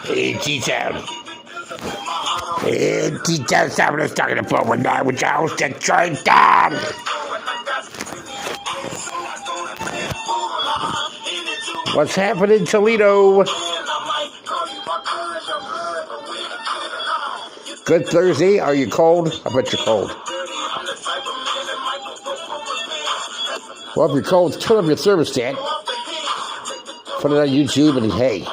Hey, T-Town. Hey, T-Town, stop us talking to 419 with your host, Detroit Don. What's happening, Toledo? Good Thursday. Are you cold? I bet you're cold. Well, if you're cold, turn up your thermostat. Put it on YouTube and hey,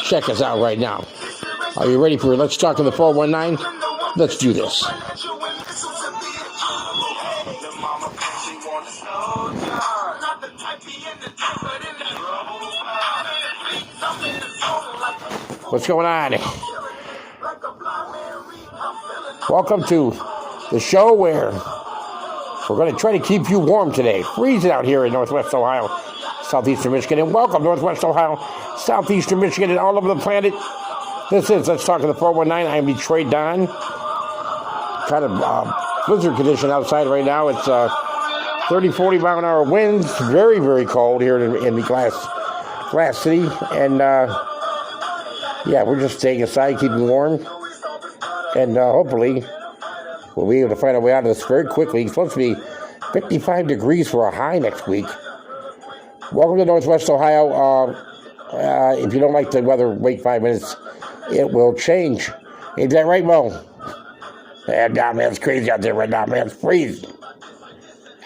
check us out right now. Are you ready for Let's Talk on the 419? Let's do this. What's going on? Welcome to the show where we're going to try to keep you warm today. Freezing out here in Northwest Ohio, Southeastern Michigan. And welcome, Northwest Ohio, Southeastern Michigan, and all over the planet. This is Let's Talk on the 419. I am Detroit Don. Kind of blizzard condition outside right now. It's 30, 40 mile an hour winds. Very, very cold here in the Glass City. And yeah, we're just staying inside, keeping warm. And hopefully we'll be able to find our way out of this very quickly. It's supposed to be 55 degrees for a high next week. Welcome to Northwest Ohio. If you don't like the weather, wait 5 minutes. It will change. Ain't that right, Mo? Yeah, man, it's crazy out there right now, man. It's freezing.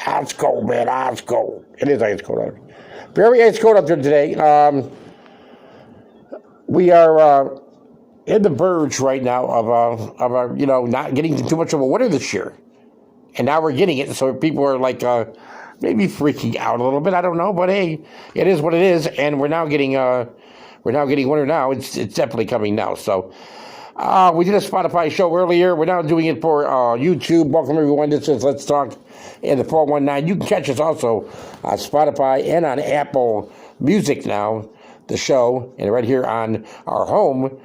Ice cold, man. Ice cold. It is ice cold out there. Very ice cold out there today. We are in the verge right now of not getting too much of a winter this year. And now we're getting it, so people are like maybe freaking out a little bit. I don't know, but hey, it is what it is, and we're now getting winter now. It's definitely coming now. So we did a Spotify show earlier. We're now doing it for YouTube. Welcome everyone. This is Let's Talk in the 419. You can catch us also on Spotify and on Apple Music now, the show, and right here on our home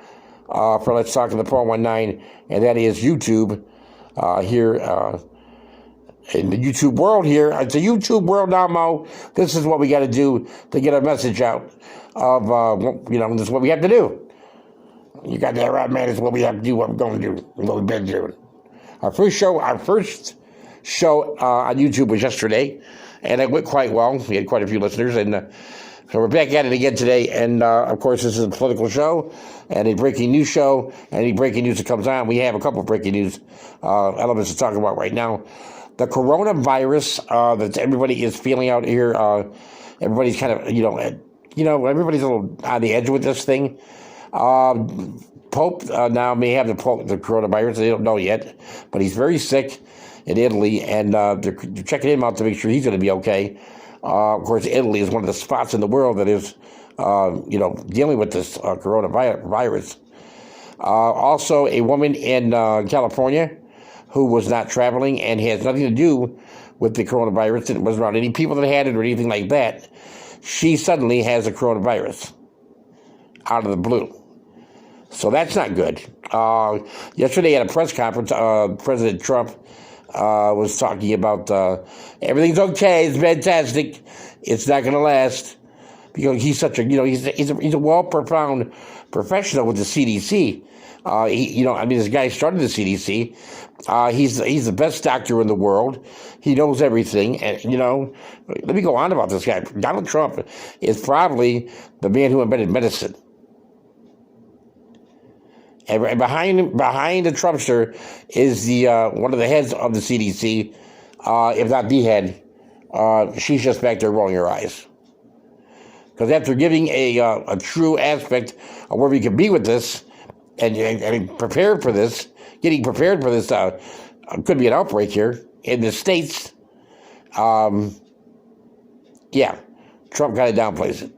for Let's Talk in the 419, and that is YouTube here in the YouTube world here. It's a YouTube world now, Mo. This is what we got to do to get our message out of, this is what we have to do. You got that right, man. This is what we have to do, what we're going to do, what we've been doing. Our first show on YouTube was yesterday, and it went quite well. We had quite a few listeners, and so we're back at it again today. And, of course, this is a political show and a breaking news show. Any breaking news that comes on, we have a couple of breaking news elements to talk about right now. The coronavirus that everybody is feeling out here, everybody's kind of, everybody's a little on the edge with this thing. Pope now may have the coronavirus. They don't know yet, but he's very sick in Italy, and they're checking him out to make sure he's going to be okay. Of course, Italy is one of the spots in the world that is, dealing with this coronavirus. Also, a woman in California who was not traveling and has nothing to do with the coronavirus. It wasn't around any people that had it or anything like that. She suddenly has a coronavirus out of the blue. So that's not good. Yesterday at a press conference, President Trump was talking about everything's okay, it's fantastic, it's not going to last, because he's such a he's a well-profound professional with the CDC. This guy started the CDC. He's the best doctor in the world. He knows everything, and let me go on about this guy. Donald Trump is probably the man who invented medicine. And behind the Trumpster is the one of the heads of the CDC, if not the head. She's just back there rolling her eyes. Because after giving a true aspect of where we could be with this, and prepared for this, getting prepared for this, could be an outbreak here in the States. Trump kind of downplays it.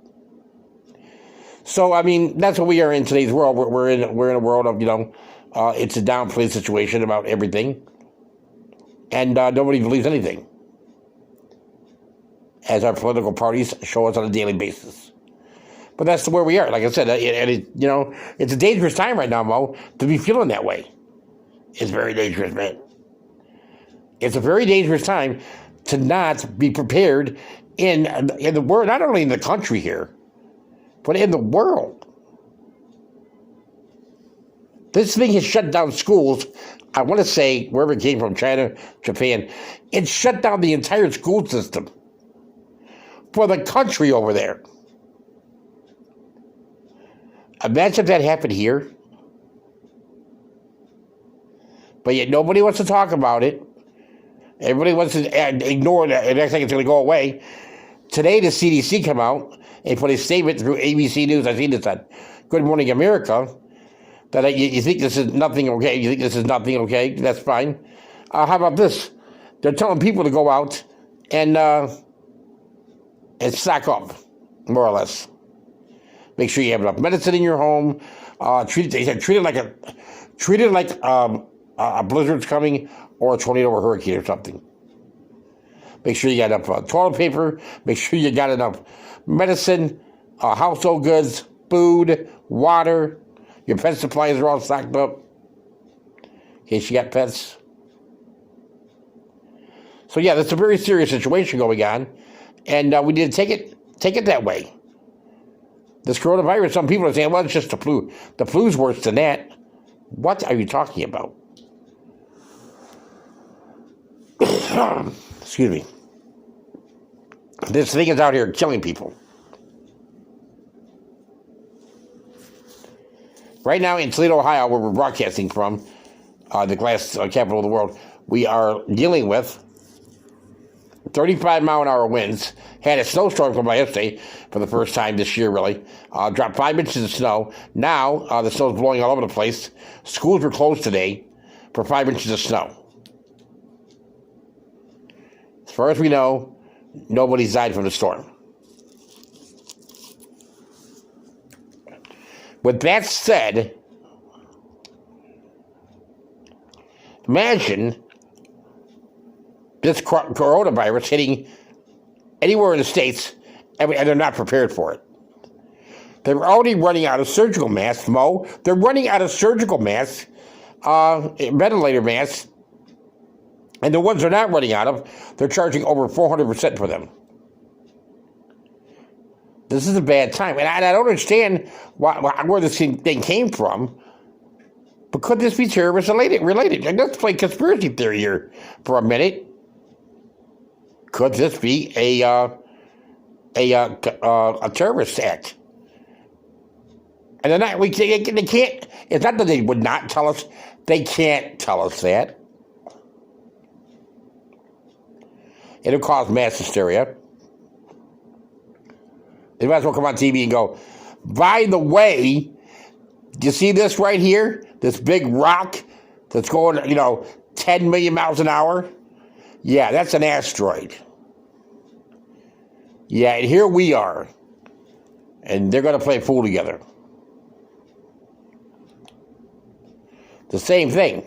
So, that's what we are in today's world. We're in a world of, it's a downplay situation about everything. And nobody believes anything, as our political parties show us on a daily basis. But that's where we are. Like I said, it's a dangerous time right now, Mo, to be feeling that way. It's very dangerous, man. It's a very dangerous time to not be prepared in the world, not only in the country here, but in the world. This thing has shut down schools. I want to say, wherever it came from, China, Japan, it shut down the entire school system for the country over there. Imagine if that happened here. But yet nobody wants to talk about it. Everybody wants to ignore it and act like it's going to go away. Today, the CDC came out and put a statement through ABC News. I seen this on Good Morning America. That you think this is nothing okay. You think this is nothing okay. That's fine. How about this? They're telling people to go out and stock up, more or less. Make sure you have enough medicine in your home. Treat it like a blizzard's coming or a tornado or hurricane or something. Make sure you got enough toilet paper. Make sure you got enough medicine, household goods, food, water. Your pet supplies are all stocked up in case you got pets. So yeah, that's a very serious situation going on, and we need to take it that way. This coronavirus, some people are saying, well, it's just the flu. The flu's worse than that. What are you talking about? Excuse me. This thing is out here killing people. Right now in Toledo, Ohio, where we're broadcasting from, the glass capital of the world, we are dealing with 35-mile-an-hour winds. Had a snowstorm come by yesterday for the first time this year, really. Dropped 5 inches of snow. Now, the snow's blowing all over the place. Schools were closed today for 5 inches of snow. As far as we know, nobody's died from the storm. With that said, imagine this coronavirus hitting anywhere in the States, and they're not prepared for it. They're already running out of surgical masks, Mo. They're running out of surgical masks, ventilator masks, and the ones they're not running out of, they're charging over 400% for them. This is a bad time, and I don't understand where this thing came from. But could this be terrorist related? And let's play conspiracy theory here for a minute. Could this be a terrorist act? And they're not. They can't. It's not that they would not tell us. They can't tell us that. It'll cause mass hysteria. They might as well come on TV and go, by the way, do you see this right here? This big rock that's going, 10 million miles an hour? Yeah, that's an asteroid. Yeah, and here we are. And they're going to play fool together. The same thing.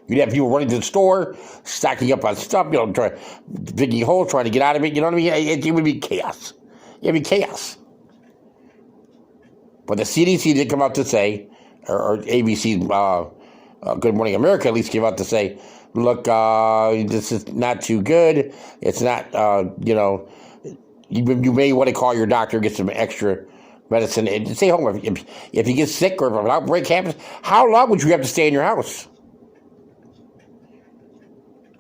You'd have people running to the store, stacking up on stuff, digging holes, trying to get out of it. You know what I mean? It would be chaos. It would be chaos. But the CDC did come out to say, or ABC, Good Morning America at least came out to say, look, this is not too good. It's not, you may want to call your doctor, get some extra medicine, and stay home. If you get sick or if an outbreak happens, how long would you have to stay in your house?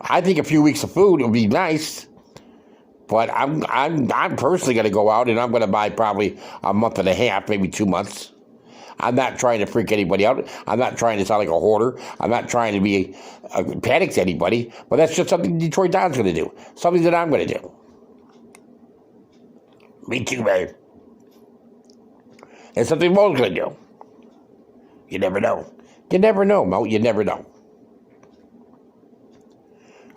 I think a few weeks of food would be nice, but I'm personally going to go out and I'm going to buy probably a month and a half, maybe 2 months. I'm not trying to freak anybody out. I'm not trying to sound like a hoarder. I'm not trying to be panic to anybody, but that's just something Detroit Don's going to do, something that I'm going to do. Me too, man. It's something Mo's going to do. You never know. You never know, Mo. You never know.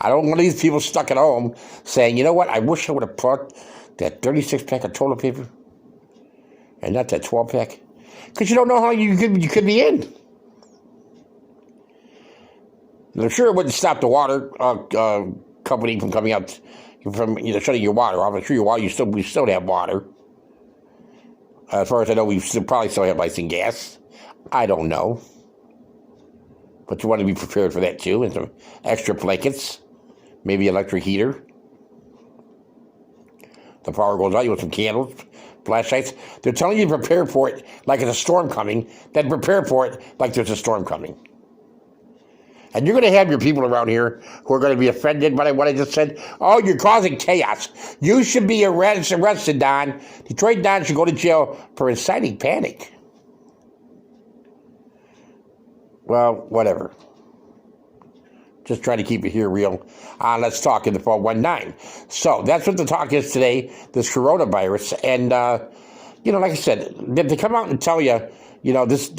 I don't want these people stuck at home saying, you know what, I wish I would have brought that 36-pack of toilet paper and not that 12-pack. Because you don't know how long you could be in. And I'm sure it wouldn't stop the water company from coming out, from shutting your water off. I'm sure we still have water. As far as I know, probably still have ice and gas. I don't know. But you want to be prepared for that too, and some extra blankets. Maybe electric heater. The power goes out, you want some candles, flashlights. They're telling you to prepare for it like it's a storm coming, then prepare for it like there's a storm coming. And you're going to have your people around here who are going to be offended by what I just said. Oh, you're causing chaos. You should be arrested, Don. Detroit Don should go to jail for inciting panic. Well, whatever. Just trying to keep it here real. Let's talk in the 419. So that's what the talk is today, this coronavirus. And, like I said, if they come out and tell you, this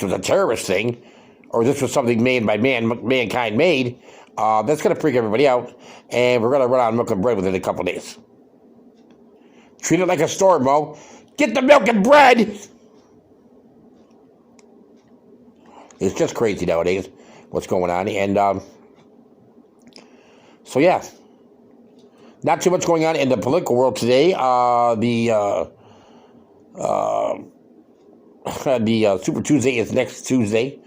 was a terrorist thing, or this was something made by mankind made, that's going to freak everybody out, and we're going to run out of milk and bread within a couple of days. Treat it like a store, Mo. Get the milk and bread! It's just crazy nowadays what's going on, and so yeah, not too much going on in the political world today. The Super Tuesday is next Tuesday.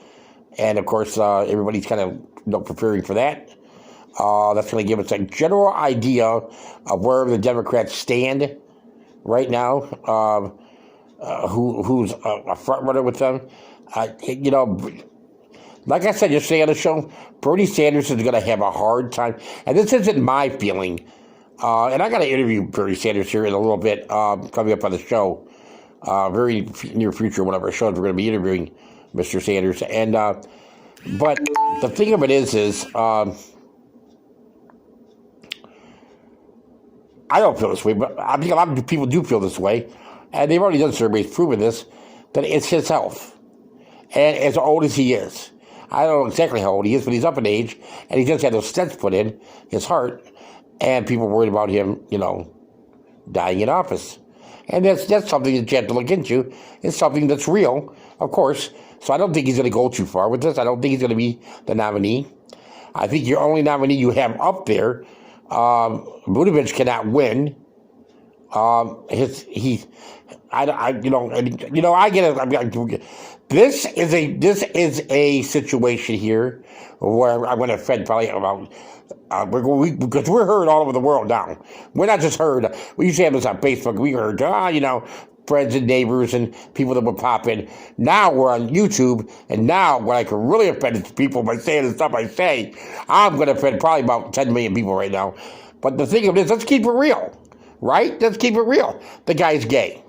And, of course, everybody's kind of preparing for that. That's going to give us a general idea of where the Democrats stand right now, who's a front runner with them. Like I said yesterday on the show, Bernie Sanders is going to have a hard time. And this isn't my feeling. And I got to interview Bernie Sanders here in a little bit, coming up on the show. Very near future, one of our shows, we're going to be interviewing Mr. Sanders. And but the thing of it is I don't feel this way, but I think a lot of people do feel this way, and they've already done surveys proving this, that it's his health. And as old as he is, I don't know exactly how old he is, but he's up in age, and he just had those stents put in his heart, and people worried about him, dying in office. And that's something that you have to look into. It's something that's real, of course. So I don't think he's going to go too far with this. I don't think he's going to be the nominee. I think your only nominee you have up there, Buttigieg cannot win. I get it. This is a situation here where I'm going to offend probably about. Because we're heard all over the world now. We're not just heard. We used to have this on Facebook. We heard, friends and neighbors and people that would pop in. Now we're on YouTube, and now when I can really offend people by saying the stuff I say, I'm going to offend probably about 10 million people right now. But the thing of it is, let's keep it real, right? Let's keep it real. The guy's gay.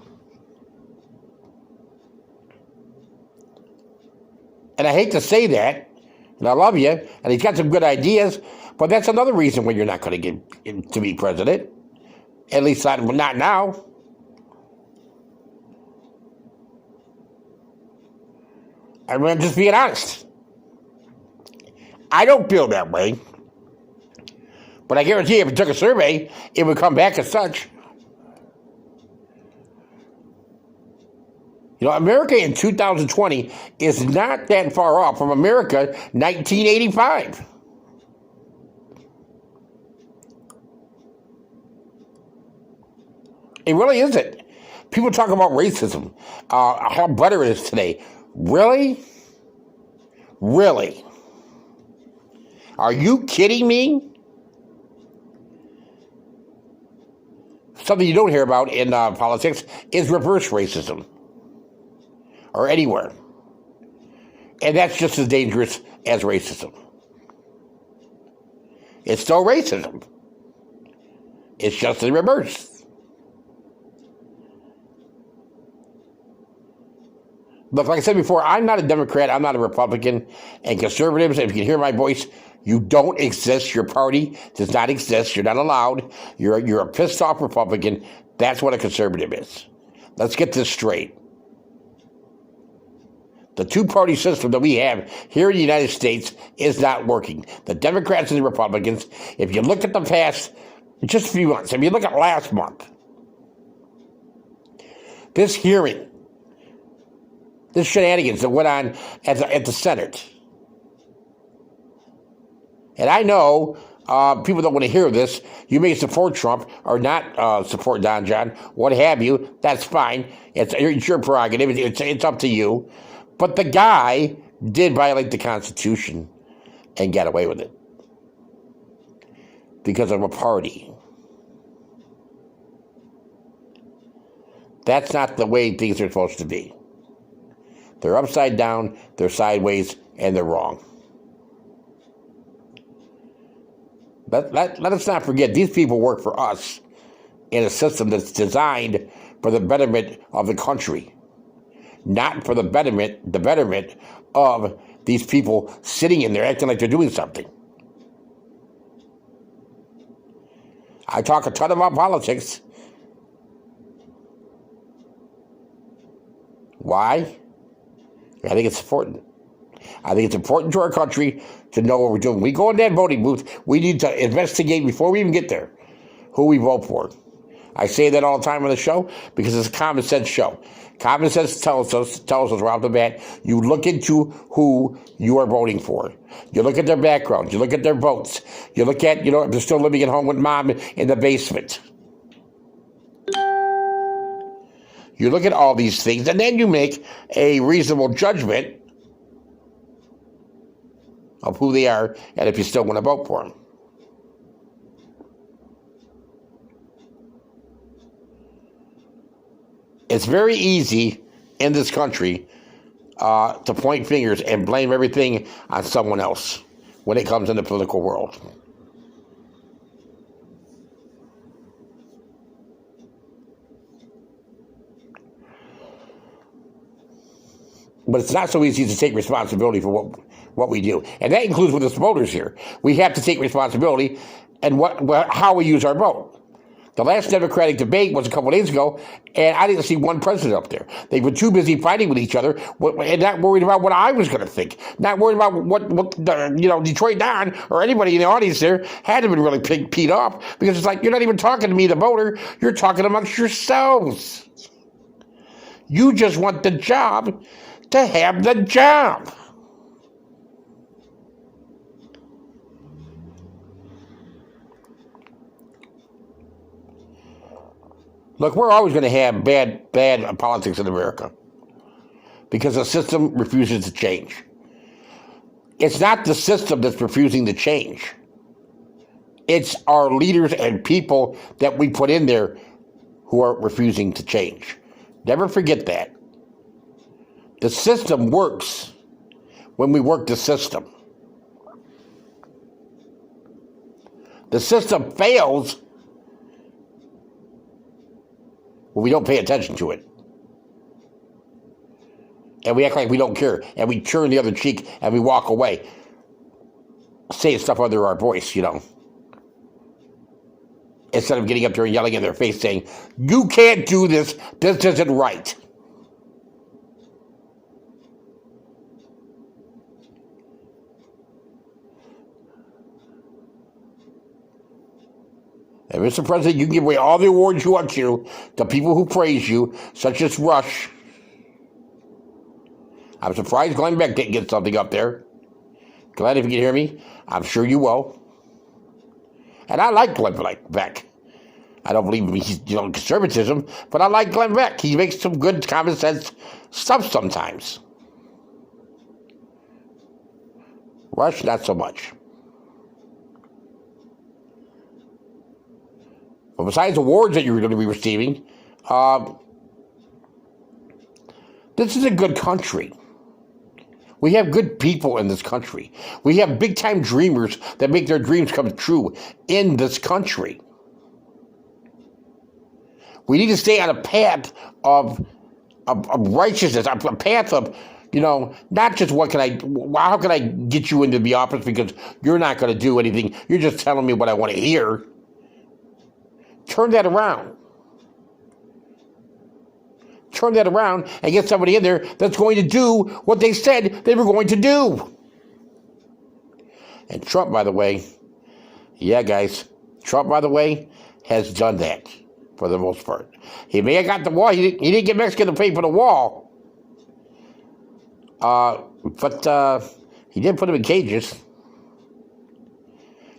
And I hate to say that, and I love you, and he's got some good ideas, but that's another reason why you're not going to get to be president. At least not now. I'm just being honest. I don't feel that way. But I guarantee you, if you took a survey, it would come back as such. America in 2020 is not that far off from America 1985. It really isn't. People talk about racism, how better it is today. Really? Really? Are you kidding me? Something you don't hear about in politics is reverse racism. Or anywhere. And that's just as dangerous as racism. It's still racism. It's just the reverse. Look, like I said before, I'm not a Democrat, I'm not a Republican, and conservatives, if you can hear my voice, you don't exist. Your party does not exist. You're not allowed. You're a pissed off Republican. That's what a conservative is. Let's get this straight. The two-party system that we have here in the United States is not working. The Democrats and the Republicans, if you look at the past, just a few months, if you look at last month, this hearing, this shenanigans that went on at the Senate. And I know people don't want to hear this. You may support Trump or not support Don John, what have you. That's fine. It's your prerogative. It's up to you. But the guy did violate the Constitution and get away with it because of a party. That's not the way things are supposed to be. They're upside down, they're sideways, and they're wrong. Let us not forget, these people work for us in a system that's designed for the betterment of the country, not for the betterment of these people sitting in there acting like they're doing something. I talk a ton about politics. Why? I think it's important. I think it's important to our country to know what we're doing. We go in that voting booth, we need to investigate before we even get there who we vote for. I say that all the time on the show because it's a common sense show. Common sense tells us right off the bat, you look into who you are voting for. You look at their background. You look at their votes. You look at, if they're still living at home with mom in the basement. You look at all these things, and then you make a reasonable judgment of who they are and if you still want to vote for them. It's very easy in this country to point fingers and blame everything on someone else when it comes in the political world. But it's not so easy to take responsibility for what we do. And that includes with us voters here. We have to take responsibility and how we use our vote. The last Democratic debate was a couple of days ago, and I didn't see one president up there. They were too busy fighting with each other and not worried about what I was going to think. Not worried about what Detroit Don or anybody in the audience there had to been really peed off, because it's like, you're not even talking to me, the voter. You're talking amongst yourselves. You just want the job to have the job. Look, we're always going to have bad politics in America because the system refuses to change. It's not the system that's refusing to change. It's our leaders and people that we put in there who are refusing to change. Never forget that. The system works when we work the system. The system fails when we don't pay attention to it. And we act like we don't care. And we turn the other cheek and we walk away, saying stuff under our voice, Instead of getting up there and yelling in their face saying, you can't do this, this isn't right. And Mr. President, you can give away all the awards you want to people who praise you, such as Rush. I'm surprised Glenn Beck didn't get something up there. Glenn, if you can hear me, I'm sure you will. And I like Glenn Beck. I don't believe he's conservatism, but I like Glenn Beck. He makes some good common sense stuff sometimes. Rush, not so much. But besides awards that you're going to be receiving, this is a good country. We have good people in this country. We have big-time dreamers that make their dreams come true in this country. We need to stay on a path of righteousness, a path of, not just how can I get you into the office because you're not going to do anything. You're just telling me what I want to hear. Turn that around. Turn that around and get somebody in there that's going to do what they said they were going to do. And Trump, by the way, has done that for the most part. He may have got the wall. He didn't get Mexico to pay for the wall. But he did put them in cages.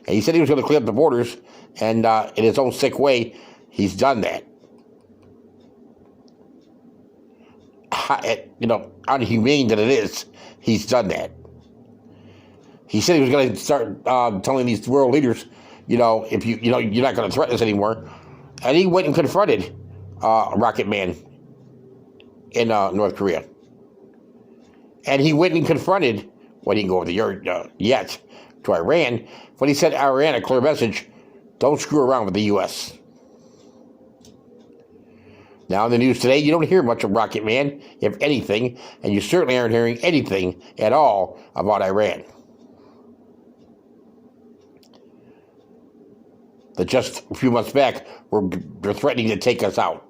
And he said he was going to clear up the borders. And in his own sick way, he's done that. Unhumane that it is, he's done that. He said he was going to start telling these world leaders, if you're not going to threaten us anymore. And he went and confronted Rocket Man in North Korea. And he went and confronted, well, he didn't go over the yet, to Iran, but he sent Iran a clear message, don't screw around with the U.S. Now in the news today, you don't hear much of Rocket Man, if anything, and you certainly aren't hearing anything at all about Iran. That just a few months back, they're threatening to take us out.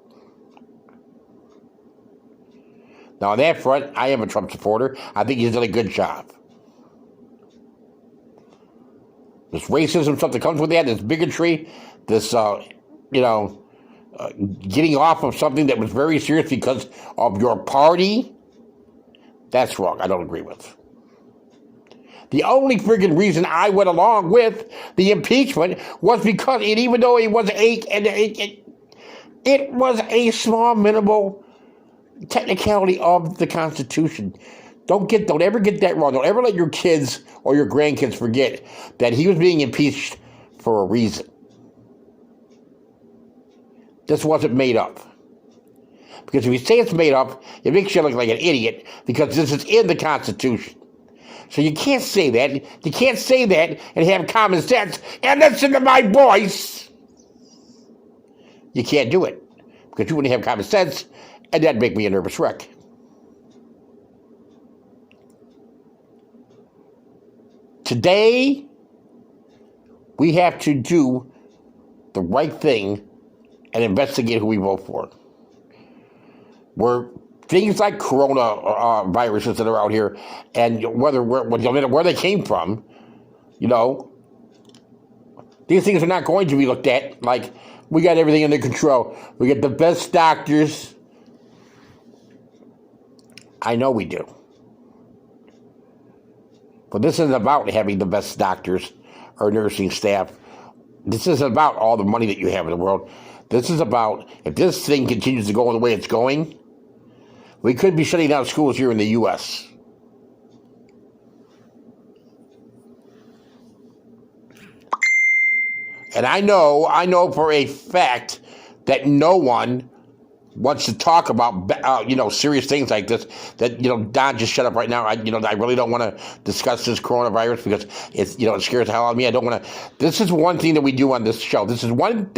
Now on that front, I am a Trump supporter. I think he's done a good job. This racism stuff that comes with that, this bigotry, this, getting off of something that was very serious because of your party, that's wrong. I don't agree with. The only friggin' reason I went along with the impeachment was because even though it was it was a small, minimal technicality of the Constitution. Don't ever get that wrong. Don't ever let your kids or your grandkids forget that he was being impeached for a reason. This wasn't made up. Because if you say it's made up, it makes you look like an idiot because this is in the Constitution. So you can't say that. You can't say that and have common sense and listen to my voice. You can't do it because you wouldn't have common sense, and that'd make me a nervous wreck. Today, we have to do the right thing and investigate who we vote for. Where things like corona viruses that are out here, and where they came from, these things are not going to be looked at like we got everything under control. We get the best doctors. I know we do. But this isn't about having the best doctors or nursing staff. This isn't about all the money that you have in the world. This is about, if this thing continues to go the way it's going, we could be shutting down schools here in the U.S. And I know for a fact that no one wants to talk about, serious things like this. That, Don, just shut up right now. I really don't want to discuss this coronavirus because it's, it scares the hell out of me. I don't want to. This is one thing that we do on this show. This is probably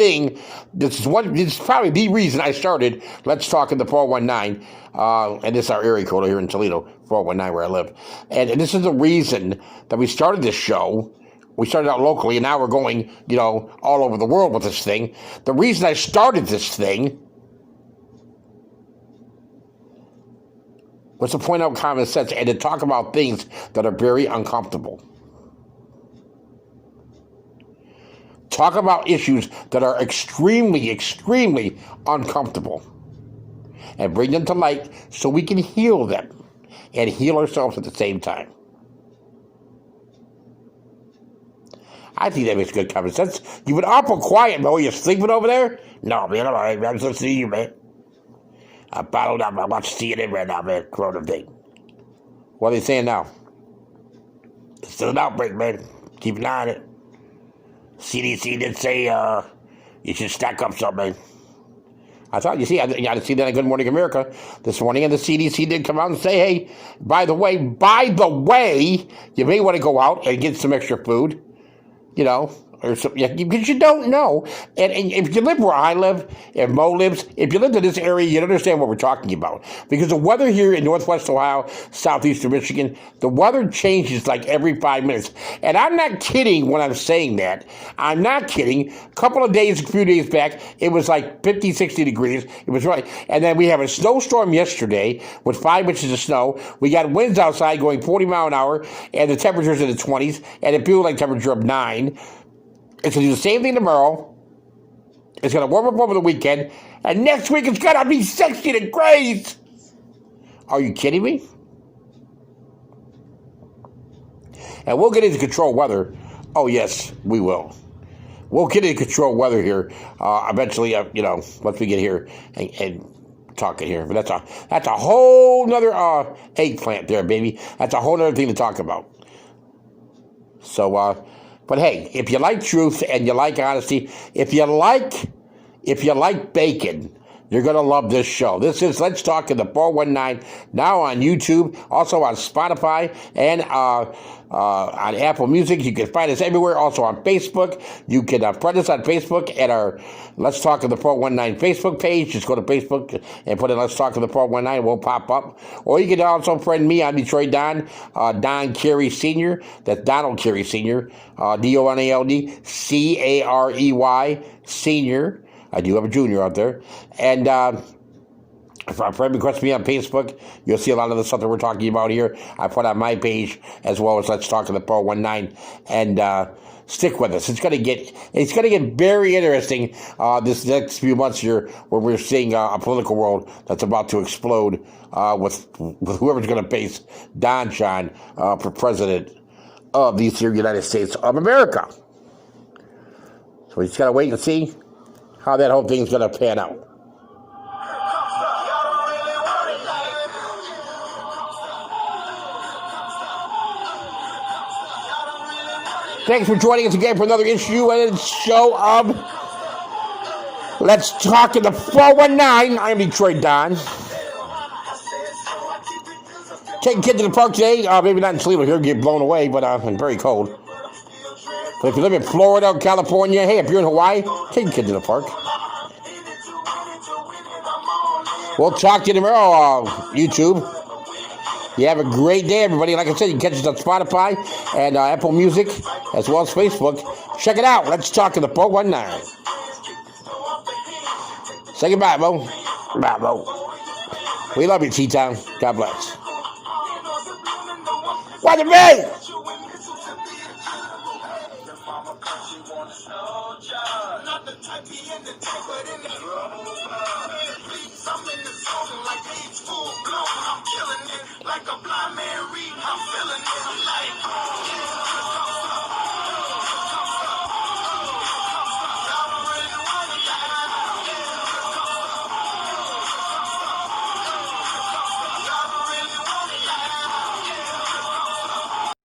the reason I started Let's Talk in the 419. And this is our area code here in Toledo, 419 where I live. And this is the reason that we started this show. We started out locally and now we're going, all over the world with this thing. The reason I started this thing was to point out common sense and to talk about things that are very uncomfortable. Talk about issues that are extremely, extremely uncomfortable. And bring them to light so we can heal them and heal ourselves at the same time. I think that makes good common sense. You've been awful quiet, Mo. You sleeping over there? No, man, I'm just listening to you, man. I bottled up. I'm watching CNN right now, man. Corona thing. What are they saying now? It's still an outbreak, man. Keep an eye on it. CDC did say you should stack up something, man. I thought, I see that on Good Morning America this morning, and the CDC did come out and say, hey, by the way, you may want to go out and get some extra food, or something, because you don't know. And if you live where I live, if Mo lives, if you live in this area, you understand what we're talking about. Because the weather here in Northwest Ohio, Southeastern Michigan, the weather changes like every 5 minutes. And I'm not kidding when I'm saying that. I'm not kidding. A few days back, it was like 50, 60 degrees. It was right. And then we have a snowstorm yesterday with 5 inches of snow. We got winds outside going 40 mile an hour, and the temperature's in the 20s, and it feels like temperature of 9. It's going to do the same thing tomorrow. It's going to warm up over the weekend. And next week it's going to be 60 degrees. Are you kidding me? And we'll get into control weather. Oh, yes, we will. We'll get into control weather here eventually, once we get here and talk it here. But that's a whole nother eggplant there, baby. That's a whole other thing to talk about. So, but hey, if you like truth and you like honesty, if you like bacon, You're going to love this show. This is Let's Talk in the 419, now on YouTube, also on Spotify, and on Apple Music. You can find us everywhere, also on Facebook. You can friend us on Facebook at our Let's Talk in the 419 Facebook page. Just go to Facebook and put in Let's Talk in the 419. It will pop up. Or you can also friend me on Detroit Don, Don Carey Sr. That's Donald Carey Sr., Donald Carey Sr. I do have a junior out there. And if a friend requests me on Facebook, you'll see a lot of the stuff that we're talking about here. I put on my page as well as Let's Talk in the 419. And stick with us. It's gonna get very interesting this next few months here, where we're seeing a political world that's about to explode with whoever's gonna face Don John for president of these here United States of America. So we just gotta wait and see how that whole thing's gonna pan out. Thanks for joining us again for another issue and show of Let's Talk in the 419. I'm Detroit Don. Taking kids to the park today. Maybe not in Toledo here, get blown away, but it's very cold. But if you live in Florida or California, hey, if you're in Hawaii, take your kids to the park. We'll talk to you tomorrow, YouTube. You have a great day, everybody. Like I said, you can catch us on Spotify and Apple Music, as well as Facebook. Check it out. Let's Talk in the 419. Say goodbye, Bo. Bye, Bo. We love you, T-Town. God bless. What the me? Like a blind man reading, I'm feeling it.